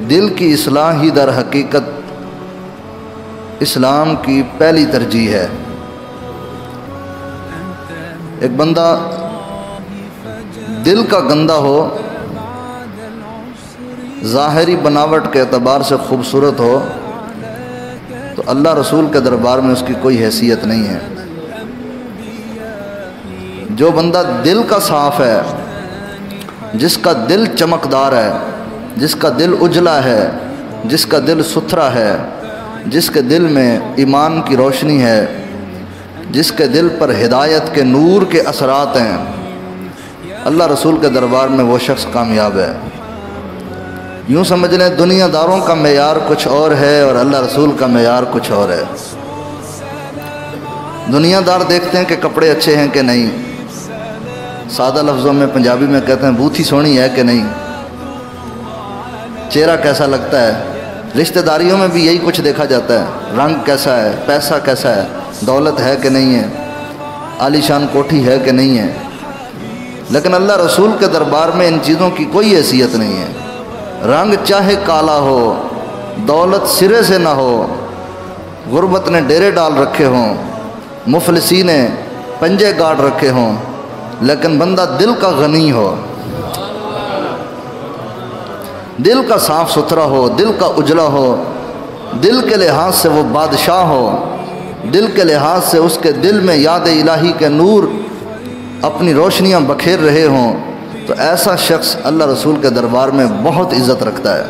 دل کی اصلاح ہی در حقیقت اسلام کی پہلی ترجیح ہے۔ ایک بندہ دل کا گندہ ہو، ظاہری بناوٹ کے اعتبار سے خوبصورت ہو، تو اللہ رسول کے دربار میں اس کی کوئی حیثیت نہیں ہے۔ جو بندہ دل کا صاف ہے، جس کا دل چمکدار ہے، جس کا دل اجلا ہے، جس کا دل ستھرا ہے، جس کے دل میں ایمان کی روشنی ہے، جس کے دل پر ہدایت کے نور کے اثرات ہیں، اللہ رسول کے دربار میں وہ شخص کامیاب ہے۔ یوں سمجھ لیں دنیا داروں کا معیار کچھ اور ہے اور اللہ رسول کا معیار کچھ اور ہے۔ دنیا دار دیکھتے ہیں کہ کپڑے اچھے ہیں کہ نہیں، سادہ لفظوں میں پنجابی میں کہتے ہیں بوتھی سونی ہے کہ نہیں، چہرہ کیسا لگتا ہے۔ رشتہ داریوں میں بھی یہی کچھ دیکھا جاتا ہے، رنگ کیسا ہے، پیسہ کیسا ہے، دولت ہے کہ نہیں ہے، عالی شان کوٹھی ہے کہ نہیں ہے۔ لیکن اللہ رسول کے دربار میں ان چیزوں کی کوئی حیثیت نہیں ہے۔ رنگ چاہے کالا ہو، دولت سرے سے نہ ہو، غربت نے ڈیرے ڈال رکھے ہوں، مفلسی نے پنجے گاڑ رکھے ہوں، لیکن بندہ دل کا غنی ہو، دل کا صاف ستھرا ہو، دل کا اجلا ہو، دل کے لحاظ سے وہ بادشاہ ہو، دل کے لحاظ سے اس کے دل میں یاد الہی کے نور اپنی روشنیاں بکھیر رہے ہوں، تو ایسا شخص اللہ رسول کے دربار میں بہت عزت رکھتا ہے۔